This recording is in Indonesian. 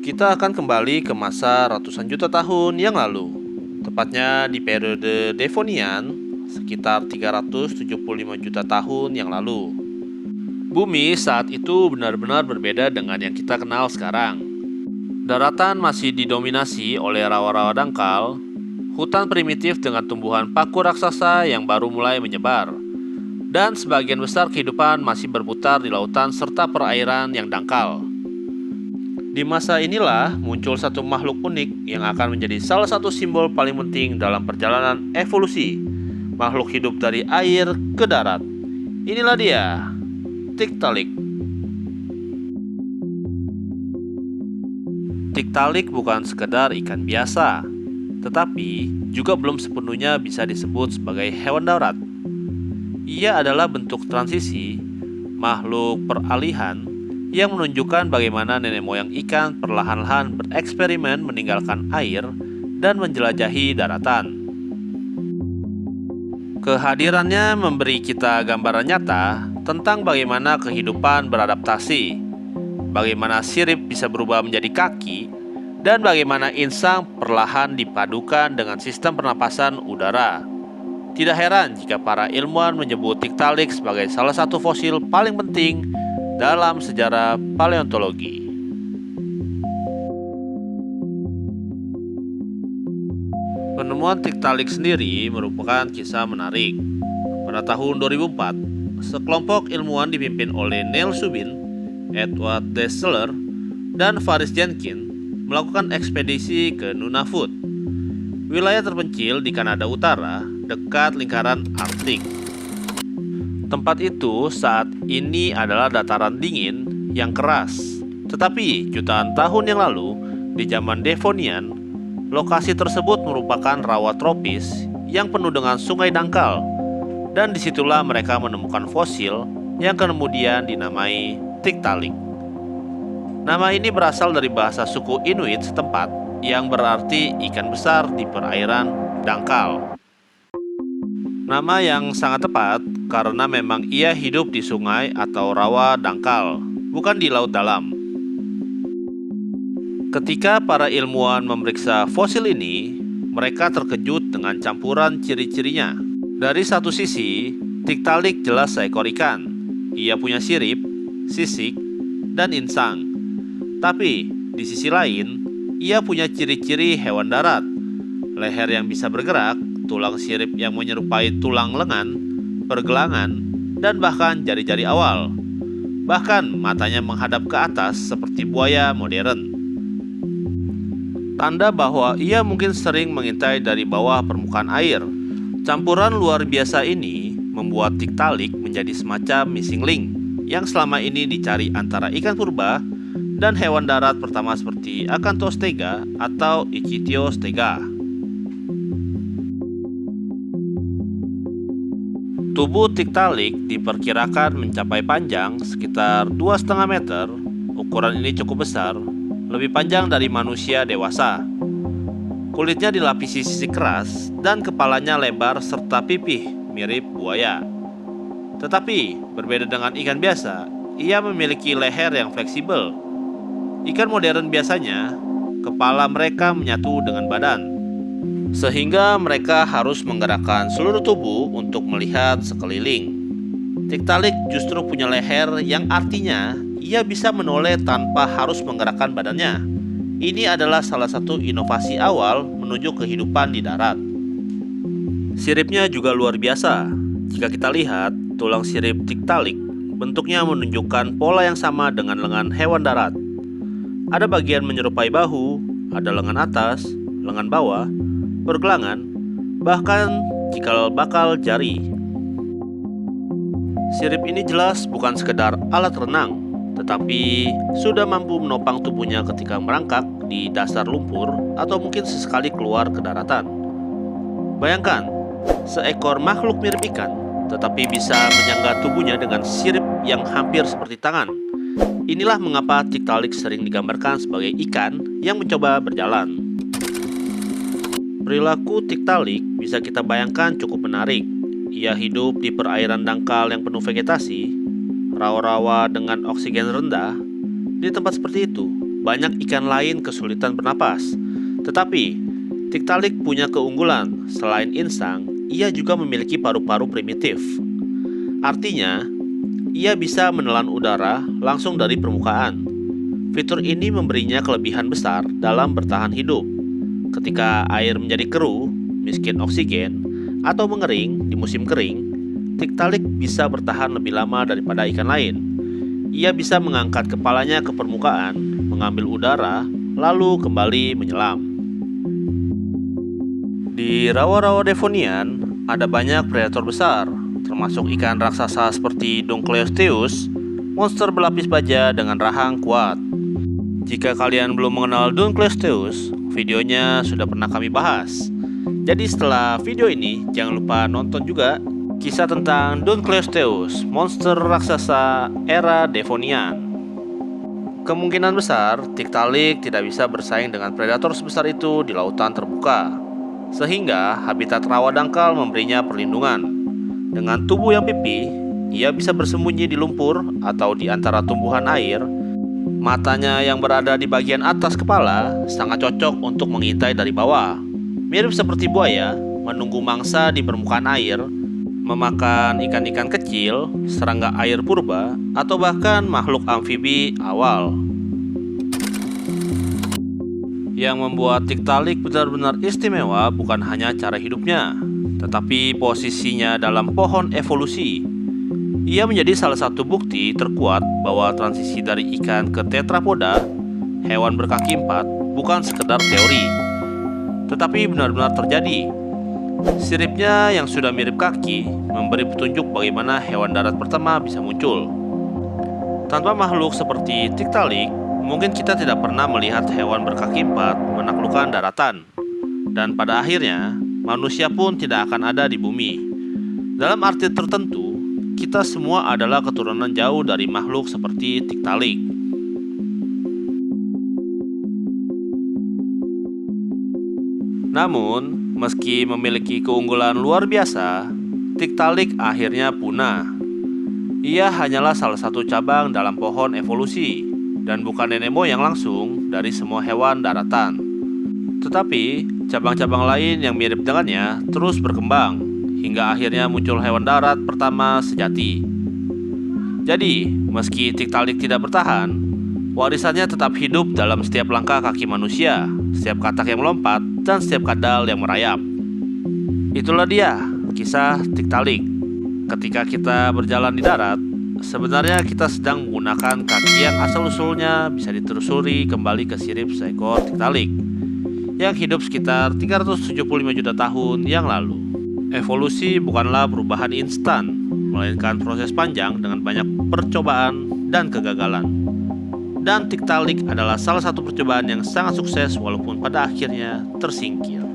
Kita akan kembali ke masa ratusan juta tahun yang lalu, tepatnya di periode Devonian, sekitar 375 juta tahun yang lalu. Bumi saat itu benar-benar berbeda dengan yang kita kenal sekarang. Daratan masih didominasi oleh rawa-rawa dangkal, hutan primitif dengan tumbuhan paku raksasa yang baru mulai menyebar, dan sebagian besar kehidupan masih berputar di lautan serta perairan yang dangkal. Di masa inilah muncul satu makhluk unik yang akan menjadi salah satu simbol paling penting dalam perjalanan evolusi makhluk hidup dari air ke darat. Inilah dia, Tiktaalik. Tiktaalik bukan sekedar ikan biasa, tetapi juga belum sepenuhnya bisa disebut sebagai hewan darat. Ia adalah bentuk transisi, makhluk peralihan yang menunjukkan bagaimana nenek moyang ikan perlahan-lahan bereksperimen meninggalkan air dan menjelajahi daratan. Kehadirannya memberi kita gambaran nyata tentang bagaimana kehidupan beradaptasi, bagaimana sirip bisa berubah menjadi kaki, dan bagaimana insang perlahan dipadukan dengan sistem pernapasan udara. Tidak heran jika para ilmuwan menyebut Tiktaalik sebagai salah satu fosil paling penting dalam sejarah paleontologi. Penemuan Tiktaalik sendiri merupakan kisah menarik. Pada tahun 2004, sekelompok ilmuwan dipimpin oleh Neil Subin, Edward Dessler, dan Faris Jenkins melakukan ekspedisi ke Nunavut, wilayah terpencil di Kanada Utara dekat lingkaran Arktik. Tempat itu saat ini adalah dataran dingin yang keras. Tetapi jutaan tahun yang lalu, di zaman Devonian, lokasi tersebut merupakan rawa tropis yang penuh dengan sungai dangkal. Dan disitulah mereka menemukan fosil yang kemudian dinamai Tiktaalik. Nama ini berasal dari bahasa suku Inuit setempat yang berarti ikan besar di perairan dangkal. Nama yang sangat tepat karena memang ia hidup di sungai atau rawa dangkal, bukan di laut dalam. Ketika para ilmuwan memeriksa fosil ini, mereka terkejut dengan campuran ciri-cirinya. Dari satu sisi, Tiktaalik jelas seekor ikan. Ia punya sirip, sisik, dan insang. Tapi di sisi lain, ia punya ciri-ciri hewan darat. Leher yang bisa bergerak, tulang sirip yang menyerupai tulang lengan, pergelangan, dan bahkan jari-jari awal. Bahkan matanya menghadap ke atas seperti buaya modern. Tanda bahwa ia mungkin sering mengintai dari bawah permukaan air. Campuran luar biasa ini membuat Tiktaalik menjadi semacam missing link yang selama ini dicari antara ikan purba dan hewan darat pertama seperti Acanthostega atau Ichthyostega. Tubuh Tiktaalik diperkirakan mencapai panjang sekitar 2,5 meter. Ukuran ini cukup besar, lebih panjang dari manusia dewasa. Kulitnya dilapisi sisik keras dan kepalanya lebar serta pipih mirip buaya. Tetapi berbeda dengan ikan biasa, ia memiliki leher yang fleksibel. Ikan modern biasanya, kepala mereka menyatu dengan badan, sehingga mereka harus menggerakkan seluruh tubuh untuk melihat sekeliling. Tiktaalik justru punya leher yang artinya ia bisa menoleh tanpa harus menggerakkan badannya. Ini adalah salah satu inovasi awal menuju kehidupan di darat. Siripnya juga luar biasa. Jika kita lihat, tulang sirip Tiktaalik bentuknya menunjukkan pola yang sama dengan lengan hewan darat. Ada bagian menyerupai bahu, ada lengan atas, lengan bawah, pergelangan, bahkan cikal bakal jari. Sirip ini jelas bukan sekedar alat renang, tetapi sudah mampu menopang tubuhnya ketika merangkak di dasar lumpur atau mungkin sesekali keluar ke daratan. Bayangkan, seekor makhluk mirip ikan, tetapi bisa menyangga tubuhnya dengan sirip yang hampir seperti tangan. Inilah mengapa Tiktaalik sering digambarkan sebagai ikan yang mencoba berjalan. Perilaku Tiktaalik bisa kita bayangkan cukup menarik. Ia hidup di perairan dangkal yang penuh vegetasi, rawa-rawa dengan oksigen rendah. Di tempat seperti itu, banyak ikan lain kesulitan bernapas. Tetapi, Tiktaalik punya keunggulan. Selain insang, ia juga memiliki paru-paru primitif. Artinya, ia bisa menelan udara langsung dari permukaan. Fitur ini memberinya kelebihan besar dalam bertahan hidup. Ketika air menjadi keruh, miskin oksigen, atau mengering di musim kering, Tiktaalik bisa bertahan lebih lama daripada ikan lain. Ia bisa mengangkat kepalanya ke permukaan, mengambil udara, lalu kembali menyelam. Di rawa-rawa Devonian, ada banyak predator besar, termasuk ikan raksasa seperti Dunkleosteus, monster berlapis baja dengan rahang kuat. Jika kalian belum mengenal Dunkleosteus, videonya sudah pernah kami bahas. Jadi setelah video ini, jangan lupa nonton juga kisah tentang Dunkleosteus, monster raksasa era Devonian. Kemungkinan besar, Tiktaalik tidak bisa bersaing dengan predator sebesar itu di lautan terbuka, sehingga habitat rawa dangkal memberinya perlindungan. Dengan tubuh yang pipih, ia bisa bersembunyi di lumpur atau di antara tumbuhan air. Matanya yang berada di bagian atas kepala sangat cocok untuk mengintai dari bawah. Mirip seperti buaya, menunggu mangsa di permukaan air, memakan ikan-ikan kecil, serangga air purba, atau bahkan makhluk amfibi awal. Yang membuat Tiktaalik benar-benar istimewa bukan hanya cara hidupnya, tetapi posisinya dalam pohon evolusi. Ia menjadi salah satu bukti terkuat bahwa transisi dari ikan ke tetrapoda, hewan berkaki empat, bukan sekedar teori, tetapi benar-benar terjadi. Siripnya yang sudah mirip kaki memberi petunjuk bagaimana hewan darat pertama bisa muncul. Tanpa makhluk seperti Tiktaalik, mungkin kita tidak pernah melihat hewan berkaki empat menaklukkan daratan. Dan pada akhirnya, manusia pun tidak akan ada di bumi. Dalam arti tertentu, kita semua adalah keturunan jauh dari makhluk seperti Tiktaalik. Namun, meski memiliki keunggulan luar biasa, Tiktaalik akhirnya punah. Ia hanyalah salah satu cabang dalam pohon evolusi, dan bukan nenek moyang langsung dari semua hewan daratan. Tetapi, cabang-cabang lain yang mirip dengannya terus berkembang, hingga akhirnya muncul hewan darat pertama sejati. Jadi, meski Tiktaalik tidak bertahan, warisannya tetap hidup dalam setiap langkah kaki manusia, setiap katak yang melompat, dan setiap kadal yang merayap. Itulah dia, kisah Tiktaalik. Ketika kita berjalan di darat, sebenarnya kita sedang menggunakan kaki yang asal-usulnya bisa ditelusuri kembali ke sirip seekor Tiktaalik yang hidup sekitar 375 juta tahun yang lalu. Evolusi bukanlah perubahan instan, melainkan proses panjang dengan banyak percobaan dan kegagalan. Dan Tiktaalik adalah salah satu percobaan yang sangat sukses walaupun pada akhirnya tersingkir.